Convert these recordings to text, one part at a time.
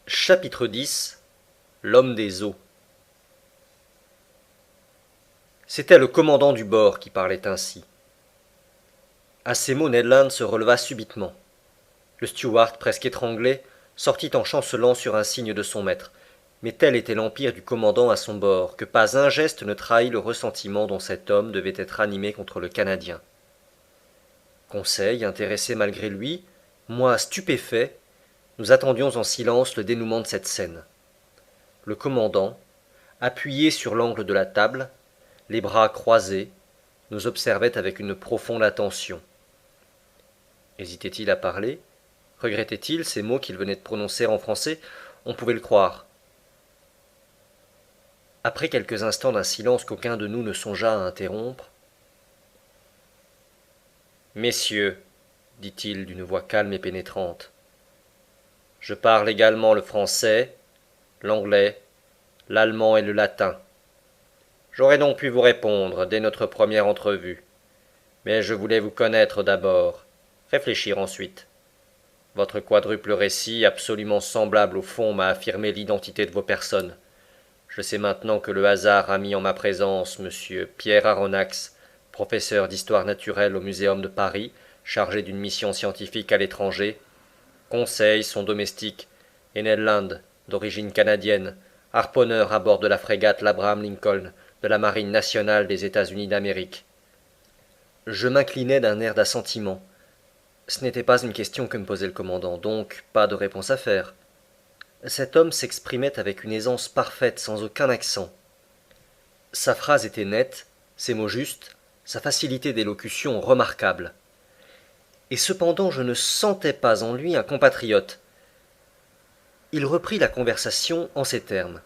Chapitre 10. L'homme des eaux. C'était le commandant du bord qui parlait ainsi. À ces mots, Ned Land se releva subitement. Le steward, presque étranglé, sortit en chancelant sur un signe de son maître. Mais tel était l'empire du commandant à son bord, que pas un geste ne trahit le ressentiment dont cet homme devait être animé contre le Canadien. Conseil, intéressé malgré lui, moi stupéfait, nous attendions en silence le dénouement de cette scène. Le commandant, appuyé sur l'angle de la table, les bras croisés, nous observait avec une profonde attention. Hésitait-il à parler? Regrettait-il ces mots qu'il venait de prononcer en français? On pouvait le croire. Après quelques instants d'un silence qu'aucun de nous ne songea à interrompre, Messieurs, dit-il d'une voix calme et pénétrante, je parle également le français, l'anglais, l'allemand et le latin. J'aurais donc pu vous répondre dès notre première entrevue, mais je voulais vous connaître d'abord, réfléchir ensuite. Votre quadruple récit, absolument semblable au fond, m'a affirmé l'identité de vos personnes. Je sais maintenant que le hasard a mis en ma présence monsieur Pierre Aronnax, professeur d'histoire naturelle au Muséum de Paris, chargé d'une mission scientifique à l'étranger, Conseil, son domestique, et Ned Land, d'origine canadienne, harponneur à bord de la frégate l'Abraham Lincoln de la Marine nationale des États-Unis d'Amérique. Je m'inclinai d'un air d'assentiment. Ce n'était pas une question que me posait le commandant, donc pas de réponse à faire. Cet homme s'exprimait avec une aisance parfaite, sans aucun accent. Sa phrase était nette, ses mots justes, sa facilité d'élocution remarquable. Et cependant je ne sentais pas en lui un compatriote. Il reprit la conversation en ces termes.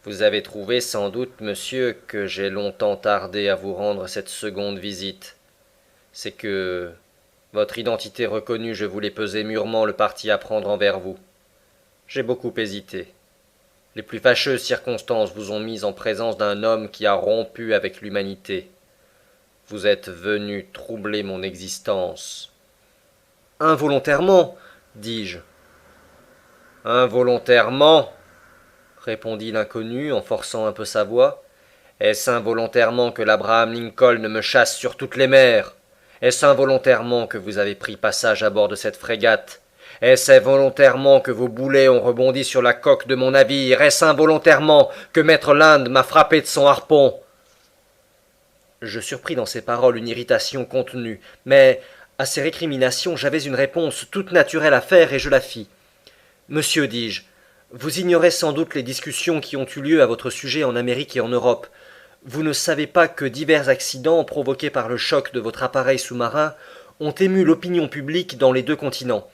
Vous avez trouvé sans doute, monsieur, que j'ai longtemps tardé à vous rendre cette seconde visite. C'est que, votre identité reconnue, je voulais peser mûrement le parti à prendre envers vous. J'ai beaucoup hésité. Les plus fâcheuses circonstances vous ont mis en présence d'un homme qui a rompu avec l'humanité. Vous êtes venu troubler mon existence. Involontairement, dis-je. Involontairement, répondit l'inconnu en forçant un peu sa voix. Est-ce involontairement que l'Abraham Lincoln me chasse sur toutes les mers? Est-ce involontairement que vous avez pris passage à bord de cette frégate? Est-ce involontairement que vos boulets ont rebondi sur la coque de mon navire? Est-ce involontairement que maître Land m'a frappé de son harpon? Je surpris dans ces paroles une irritation contenue, mais à ces récriminations j'avais une réponse toute naturelle à faire et je la fis. Monsieur, dis-je, vous ignorez sans doute les discussions qui ont eu lieu à votre sujet en Amérique et en Europe. Vous ne savez pas que divers accidents provoqués par le choc de votre appareil sous-marin ont ému l'opinion publique dans les deux continents.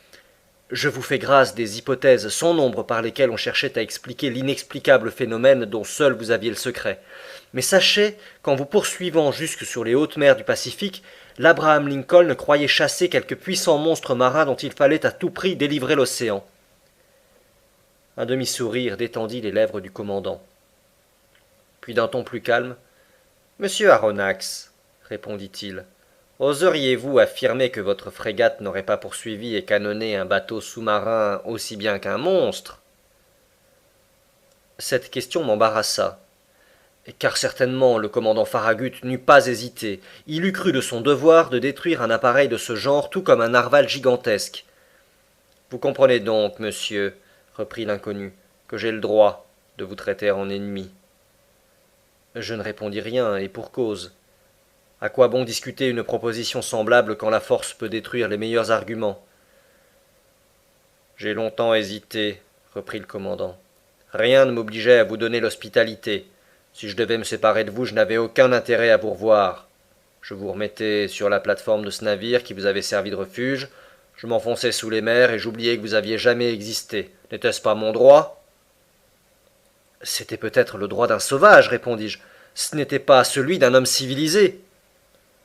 Je vous fais grâce des hypothèses sans nombre par lesquelles on cherchait à expliquer l'inexplicable phénomène dont seul vous aviez le secret. Mais sachez qu'en vous poursuivant jusque sur les hautes mers du Pacifique, l'Abraham Lincoln croyait chasser quelque puissant monstre marin dont il fallait à tout prix délivrer l'océan. Un demi-sourire détendit les lèvres du commandant. Puis d'un ton plus calme, « Monsieur Aronnax, répondit-il, oseriez-vous affirmer que votre frégate n'aurait pas poursuivi et canonné un bateau sous-marin aussi bien qu'un monstre? » Cette question m'embarrassa, car certainement le commandant Farragut n'eût pas hésité. Il eût cru de son devoir de détruire un appareil de ce genre tout comme un narval gigantesque. Vous comprenez donc, monsieur, reprit l'inconnu, que j'ai le droit de vous traiter en ennemi. Je ne répondis rien, et pour cause. À quoi bon discuter une proposition semblable quand la force peut détruire les meilleurs arguments? J'ai longtemps hésité, reprit le commandant. Rien ne m'obligeait à vous donner l'hospitalité. Si je devais me séparer de vous, je n'avais aucun intérêt à vous revoir. Je vous remettais sur la plate-forme de ce navire qui vous avait servi de refuge. Je m'enfonçais sous les mers et j'oubliais que vous aviez jamais existé. N'était-ce pas mon droit? C'était peut-être le droit d'un sauvage, répondis-je. Ce n'était pas celui d'un homme civilisé.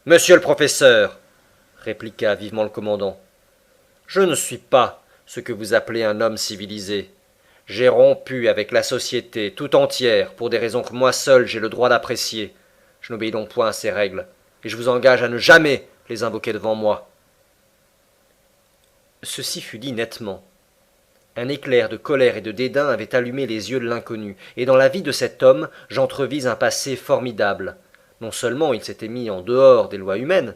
Monsieur le professeur, répliqua vivement le commandant, je ne suis pas ce que vous appelez un homme civilisé. J'ai rompu avec la société tout entière pour des raisons que moi seul j'ai le droit d'apprécier. Je n'obéis donc point à ces règles, et je vous engage à ne jamais les invoquer devant moi. Ceci fut dit nettement. Un éclair de colère et de dédain avait allumé les yeux de l'inconnu, et dans la vie de cet homme j'entrevis un passé formidable. Non seulement il s'était mis en dehors des lois humaines,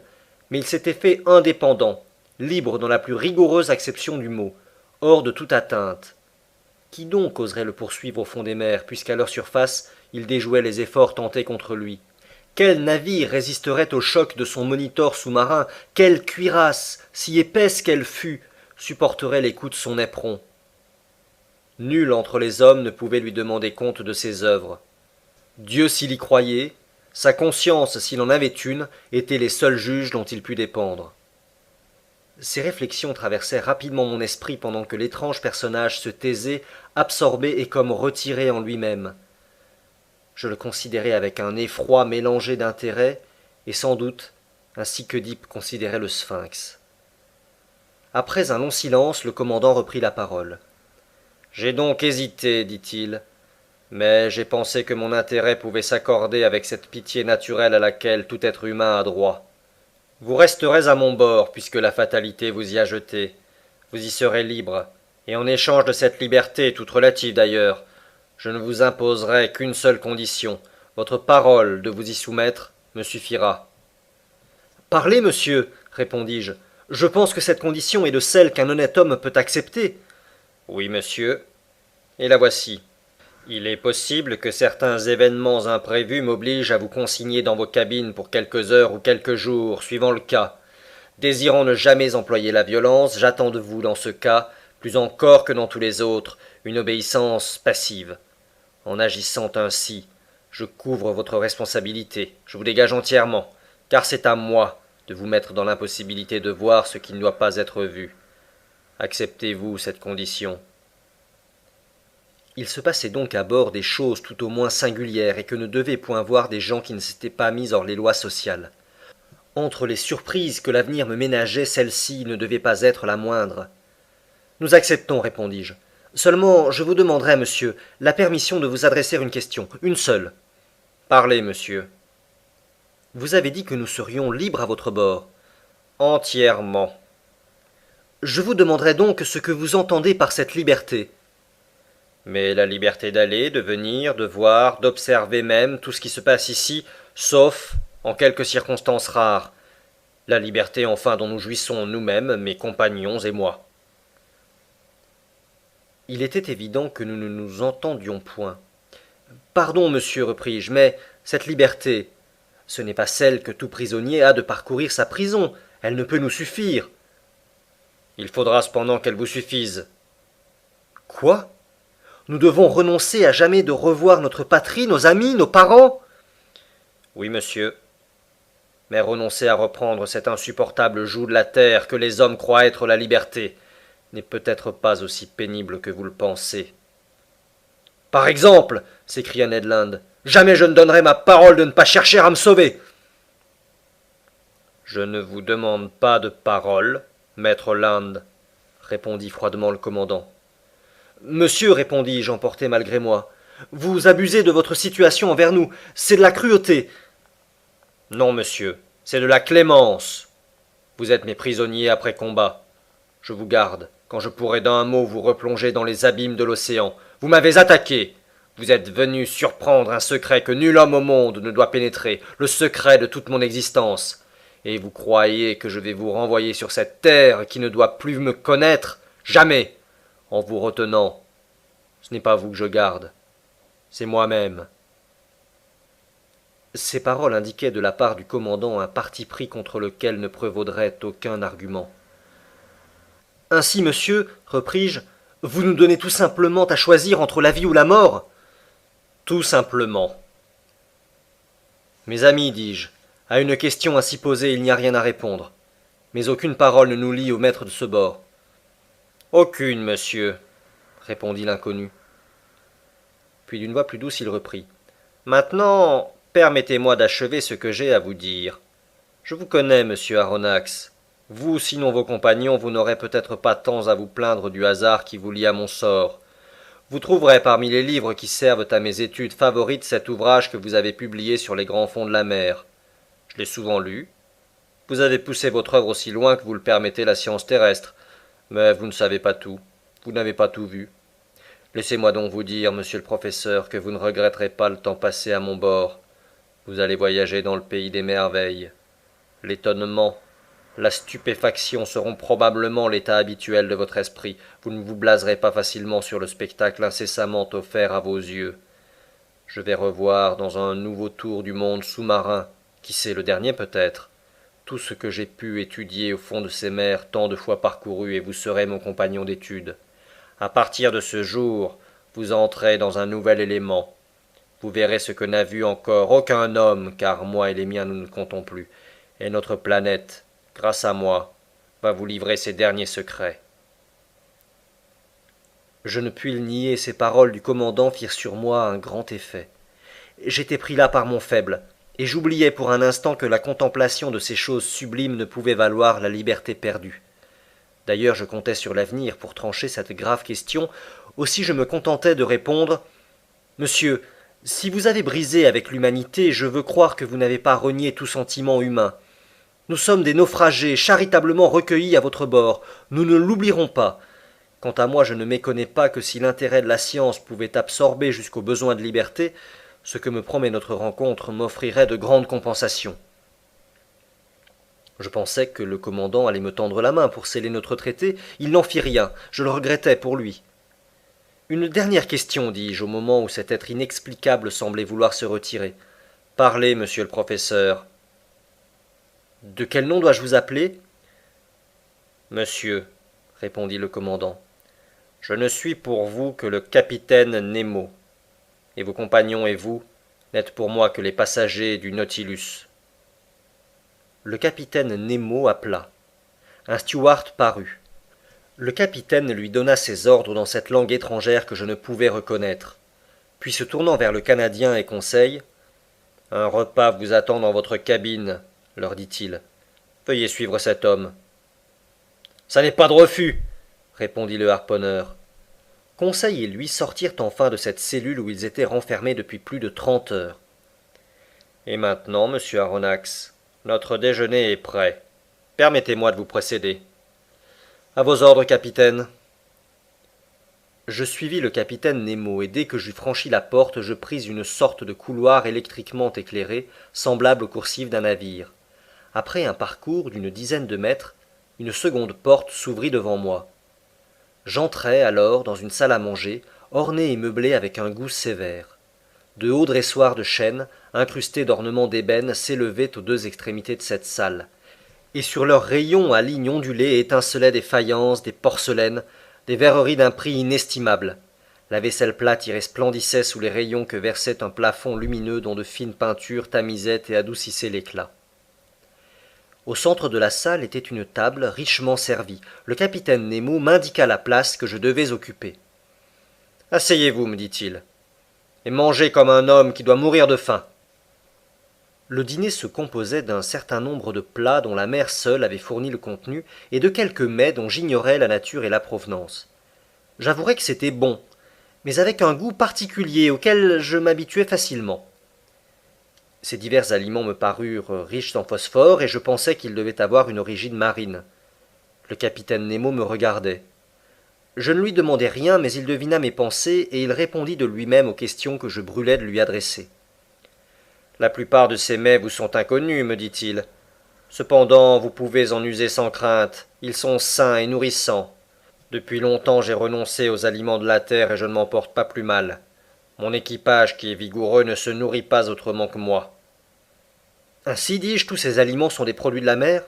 mais il s'était fait indépendant, libre dans la plus rigoureuse acception du mot, hors de toute atteinte. Qui donc oserait le poursuivre au fond des mers, puisqu'à leur surface il déjouait les efforts tentés contre lui? Quel navire résisterait au choc de son monitor sous-marin? Quelle cuirasse, si épaisse qu'elle fût, supporterait les coups de son éperon? Nul entre les hommes ne pouvait lui demander compte de ses œuvres. Dieu s'il y croyait, sa conscience s'il en avait une, étaient les seuls juges dont il pût dépendre. Ces réflexions traversaient rapidement mon esprit pendant que l'étrange personnage se taisait, absorbé et comme retiré en lui-même. Je le considérais avec un effroi mélangé d'intérêt, et sans doute, ainsi qu'Œdipe considérait le sphinx. Après un long silence, le commandant reprit la parole. J'ai donc hésité, dit-il, mais j'ai pensé que mon intérêt pouvait s'accorder avec cette pitié naturelle à laquelle tout être humain a droit. Vous resterez à mon bord, puisque la fatalité vous y a jeté. Vous y serez libre, et en échange de cette liberté, toute relative d'ailleurs, je ne vous imposerai qu'une seule condition. Votre parole de vous y soumettre me suffira. Parlez, monsieur, répondis-je. Je pense que cette condition est de celles qu'un honnête homme peut accepter. Oui, monsieur, et la voici. Il est possible que certains événements imprévus m'obligent à vous consigner dans vos cabines pour quelques heures ou quelques jours, suivant le cas. Désirant ne jamais employer la violence, j'attends de vous dans ce cas, plus encore que dans tous les autres, une obéissance passive. En agissant ainsi, je couvre votre responsabilité, je vous dégage entièrement, car c'est à moi de vous mettre dans l'impossibilité de voir ce qui ne doit pas être vu. Acceptez-vous cette condition? Il se passait donc à bord des choses tout au moins singulières et que ne devaient point voir des gens qui ne s'étaient pas mis hors les lois sociales. Entre les surprises que l'avenir me ménageait, celle-ci ne devait pas être la moindre. Nous acceptons, répondis-je. Seulement, je vous demanderai, monsieur, la permission de vous adresser une question, une seule. Parlez, monsieur. Vous avez dit que nous serions libres à votre bord. Entièrement. Je vous demanderai donc ce que vous entendez par cette liberté. Mais la liberté d'aller, de venir, de voir, d'observer même tout ce qui se passe ici, sauf en quelques circonstances rares. La liberté enfin dont nous jouissons nous-mêmes, mes compagnons et moi. Il était évident que nous ne nous entendions point. Pardon, monsieur, repris-je, mais cette liberté, ce n'est pas celle que tout prisonnier a de parcourir sa prison. Elle ne peut nous suffire. Il faudra cependant qu'elle vous suffise. Quoi? Nous devons renoncer à jamais de revoir notre patrie, nos amis, nos parents? Oui, monsieur. Mais renoncer à reprendre cet insupportable joug de la terre que les hommes croient être la liberté n'est peut-être pas aussi pénible que vous le pensez. Par exemple, s'écria Ned Land, jamais je ne donnerai ma parole de ne pas chercher à me sauver. Je ne vous demande pas de parole, maître Land, répondit froidement le commandant. Monsieur, répondis-je, emporté malgré moi, vous abusez de votre situation envers nous, c'est de la cruauté. Non, monsieur, c'est de la clémence. Vous êtes mes prisonniers après combat. Je vous garde, quand je pourrai d'un mot vous replonger dans les abîmes de l'océan. Vous m'avez attaqué. Vous êtes venu surprendre un secret que nul homme au monde ne doit pénétrer, le secret de toute mon existence. Et vous croyez que je vais vous renvoyer sur cette terre qui ne doit plus me connaître? Jamais. En vous retenant, ce n'est pas vous que je garde, c'est moi-même. Ces paroles indiquaient de la part du commandant un parti pris contre lequel ne prévaudrait aucun argument. Ainsi, monsieur, repris-je, vous nous donnez tout simplement à choisir entre la vie ou la mort? Tout simplement. Mes amis, dis-je, à une question ainsi posée il n'y a rien à répondre, mais aucune parole ne nous lie au maître de ce bord. Aucune, monsieur, répondit l'inconnu. Puis d'une voix plus douce il reprit. Maintenant, permettez-moi d'achever ce que j'ai à vous dire. Je vous connais, monsieur Aronnax. Vous, sinon vos compagnons, vous n'aurez peut-être pas tant à vous plaindre du hasard qui vous lie à mon sort. Vous trouverez parmi les livres qui servent à mes études favorites cet ouvrage que vous avez publié sur les grands fonds de la mer. Je l'ai souvent lu. Vous avez poussé votre œuvre aussi loin que vous le permettez la science terrestre. Mais vous ne savez pas tout. Vous n'avez pas tout vu. Laissez-moi donc vous dire, monsieur le professeur, que vous ne regretterez pas le temps passé à mon bord. Vous allez voyager dans le pays des merveilles. L'étonnement, la stupéfaction seront probablement l'état habituel de votre esprit. Vous ne vous blaserez pas facilement sur le spectacle incessamment offert à vos yeux. Je vais revoir dans un nouveau tour du monde sous-marin, qui sait le dernier peut-être, tout ce que j'ai pu étudier au fond de ces mers tant de fois parcourues, et vous serez mon compagnon d'études. À partir de ce jour, vous entrez dans un nouvel élément. Vous verrez ce que n'a vu encore aucun homme, car moi et les miens nous ne comptons plus, et notre planète, grâce à moi, va vous livrer ses derniers secrets. Je ne puis le nier, ces paroles du commandant firent sur moi un grand effet. J'étais pris là par mon faible, et j'oubliais pour un instant que la contemplation de ces choses sublimes ne pouvait valoir la liberté perdue. D'ailleurs, je comptais sur l'avenir pour trancher cette grave question, aussi je me contentais de répondre « Monsieur, si vous avez brisé avec l'humanité, je veux croire que vous n'avez pas renié tout sentiment humain. Nous sommes des naufragés, charitablement recueillis à votre bord. Nous ne l'oublierons pas. Quant à moi, je ne méconnais pas que si l'intérêt de la science pouvait absorber jusqu'au besoin de liberté, ce que me promet notre rencontre m'offrirait de grandes compensations. » Je pensais que le commandant allait me tendre la main pour sceller notre traité. Il n'en fit rien. Je le regrettais pour lui. « Une dernière question, dis-je, au moment où cet être inexplicable semblait vouloir se retirer. Parlez, monsieur le professeur. De quel nom dois-je vous appeler ? Monsieur, répondit le commandant, je ne suis pour vous que le capitaine Nemo, et vos compagnons et vous n'êtes pour moi que les passagers du Nautilus. Le capitaine Nemo appela. Un steward parut. Le capitaine lui donna ses ordres dans cette langue étrangère que je ne pouvais reconnaître. Puis se tournant vers le Canadien et Conseil, « Un repas vous attend dans votre cabine, leur dit-il. Veuillez suivre cet homme. »« Ça n'est pas de refus, répondit le harponneur. Conseil et lui sortirent enfin de cette cellule où ils étaient renfermés depuis plus de 30 heures. Et maintenant, monsieur Aronnax, notre déjeuner est prêt. Permettez-moi de vous précéder. À vos ordres, capitaine. Je suivis le capitaine Nemo, et dès que j'eus franchi la porte, je pris une sorte de couloir électriquement éclairé, semblable aux coursives d'un navire. Après un parcours d'une dizaine de mètres, une seconde porte s'ouvrit devant moi. J'entrai alors dans une salle à manger, ornée et meublée avec un goût sévère. De hauts dressoirs de chêne, incrustés d'ornements d'ébène, s'élevaient aux deux extrémités de cette salle, et sur leurs rayons à lignes ondulées étincelaient des faïences, des porcelaines, des verreries d'un prix inestimable. La vaisselle plate y resplendissait sous les rayons que versait un plafond lumineux dont de fines peintures tamisaient et adoucissaient l'éclat. Au centre de la salle était une table richement servie. Le capitaine Nemo m'indiqua la place que je devais occuper. « Asseyez-vous, me dit-il, et mangez comme un homme qui doit mourir de faim. » Le dîner se composait d'un certain nombre de plats dont la mer seule avait fourni le contenu, et de quelques mets dont j'ignorais la nature et la provenance. J'avouerai que c'était bon, mais avec un goût particulier auquel je m'habituais facilement. Ces divers aliments me parurent riches en phosphore, et je pensais qu'ils devaient avoir une origine marine. Le capitaine Nemo me regardait. Je ne lui demandai rien, mais il devina mes pensées, et il répondit de lui-même aux questions que je brûlais de lui adresser. « La plupart de ces mets vous sont inconnus, me dit-il. Cependant, vous pouvez en user sans crainte. Ils sont sains et nourrissants. Depuis longtemps, j'ai renoncé aux aliments de la terre et je ne m'en porte pas plus mal. Mon équipage, qui est vigoureux, ne se nourrit pas autrement que moi. » Ainsi dis-je, tous ces aliments sont des produits de la mer ?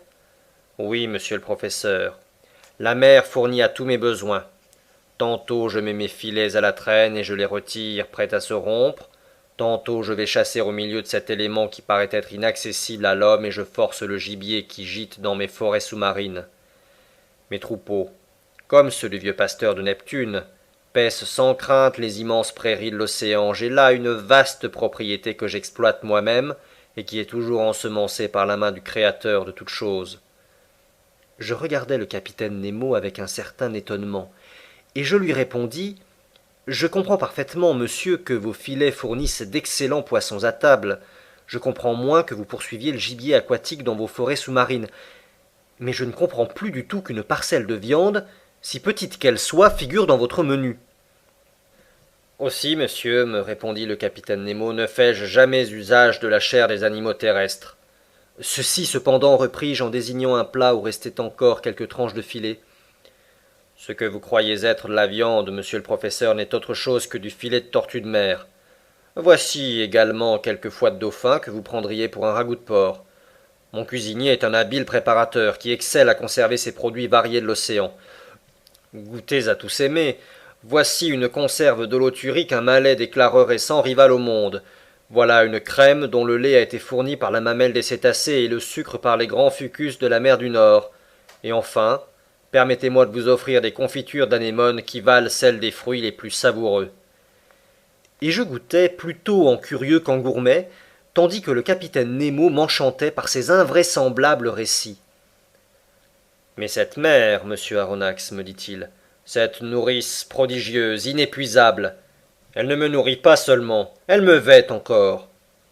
Oui, monsieur le professeur. La mer fournit à tous mes besoins. Tantôt je mets mes filets à la traîne et je les retire, prêts à se rompre. Tantôt je vais chasser au milieu de cet élément qui paraît être inaccessible à l'homme et je force le gibier qui gîte dans mes forêts sous-marines. Mes troupeaux, comme ceux du vieux pasteur de Neptune, paissent sans crainte les immenses prairies de l'océan. J'ai là une vaste propriété que j'exploite moi-même et qui est toujours ensemencée par la main du Créateur de toutes choses. Je regardai le capitaine Nemo avec un certain étonnement, et je lui répondis « Je comprends parfaitement, monsieur, que vos filets fournissent d'excellents poissons à table. Je comprends moins que vous poursuiviez le gibier aquatique dans vos forêts sous-marines. Mais je ne comprends plus du tout qu'une parcelle de viande, si petite qu'elle soit, figure dans votre menu. Aussi, monsieur, me répondit le capitaine Nemo, ne fais-je jamais usage de la chair des animaux terrestres. Ceci, cependant, repris-je en désignant un plat où restaient encore quelques tranches de filet. Ce que vous croyez être de la viande, monsieur le professeur, n'est autre chose que du filet de tortue de mer. Voici également quelques foies de dauphin que vous prendriez pour un ragoût de porc. Mon cuisinier est un habile préparateur qui excelle à conserver ces produits variés de l'océan. Goûtez à tous ces mets. Voici une conserve d'holothurie un malais des clareurs et sans rival au monde. Voilà une crème dont le lait a été fourni par la mamelle des cétacés et le sucre par les grands fucus de la mer du Nord. Et enfin, permettez-moi de vous offrir des confitures d'anémones qui valent celles des fruits les plus savoureux. Et je goûtais plutôt en curieux qu'en gourmet, tandis que le capitaine Nemo m'enchantait par ses invraisemblables récits. Mais cette mère, monsieur Aronnax, me dit-il, cette nourrice prodigieuse, inépuisable, elle ne me nourrit pas seulement, elle me vêt encore.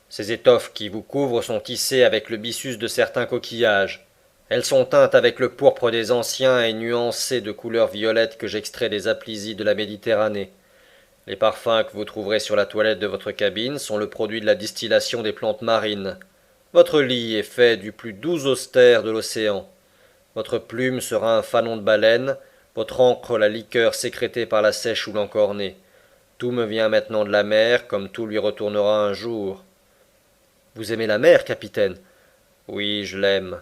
Ces étoffes qui vous couvrent sont tissées avec le byssus de certains coquillages. Elles sont teintes avec le pourpre des anciens et nuancées de couleurs violettes que j'extrais des aplysies de la Méditerranée. Les parfums que vous trouverez sur la toilette de votre cabine sont le produit de la distillation des plantes marines. Votre lit est fait du plus doux austère de l'océan. Votre plume sera un fanon de baleine, votre encre la liqueur sécrétée par la sèche ou l'encornée. Tout me vient maintenant de la mer, comme tout lui retournera un jour. Vous aimez la mer, capitaine? Oui, je l'aime.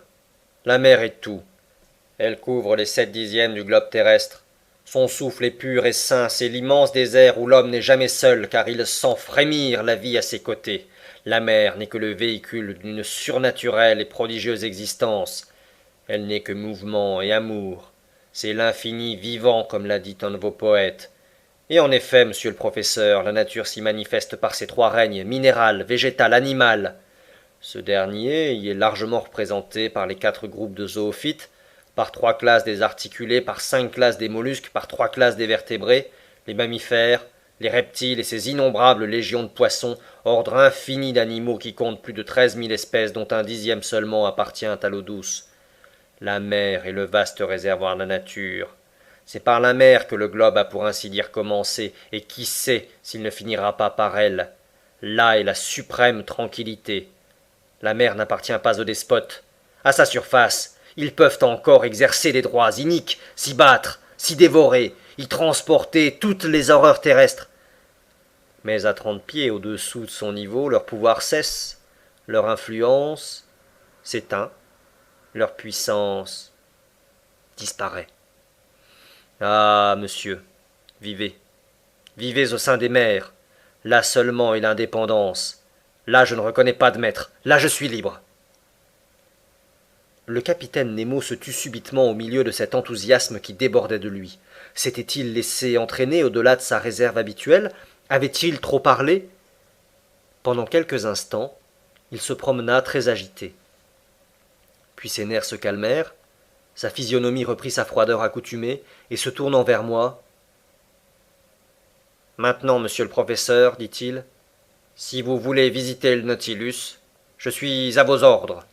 La mer est tout. Elle couvre les 7/10 du globe terrestre. Son souffle est pur et sain, c'est l'immense désert où l'homme n'est jamais seul, car il sent frémir la vie à ses côtés. La mer n'est que le véhicule d'une surnaturelle et prodigieuse existence. Elle n'est que mouvement et amour. C'est l'infini vivant, comme l'a dit un de vos poètes. Et en effet, monsieur le professeur, la nature s'y manifeste par ses trois règnes, minéral, végétal, animal. Ce dernier y est largement représenté par les 4 groupes de zoophytes, par 3 classes des articulés, par 5 classes des mollusques, par 3 classes des vertébrés, les mammifères, les reptiles et ces innombrables légions de poissons, ordre infini d'animaux qui comptent plus de 13 000 espèces dont un dixième seulement appartient à l'eau douce. La mer est le vaste réservoir de la nature. C'est par la mer que le globe a pour ainsi dire commencé, et qui sait s'il ne finira pas par elle. Là est la suprême tranquillité. La mer n'appartient pas aux despotes. À sa surface, ils peuvent encore exercer des droits iniques, s'y battre, s'y dévorer, y transporter toutes les horreurs terrestres. Mais à 30 pieds au-dessous de son niveau, leur pouvoir cesse, leur influence s'éteint, leur puissance disparaît. Ah, monsieur, vivez, vivez au sein des mers, là seulement est l'indépendance, là je ne reconnais pas de maître, là je suis libre. Le capitaine Nemo se tut subitement au milieu de cet enthousiasme qui débordait de lui. S'était-il laissé entraîner au-delà de sa réserve habituelle? Avait-il trop parlé? Pendant quelques instants, il se promena très agité. Puis ses nerfs se calmèrent, sa physionomie reprit sa froideur accoutumée, et se tournant vers moi, « Maintenant, monsieur le professeur, dit-il, si vous voulez visiter le Nautilus, je suis à vos ordres. »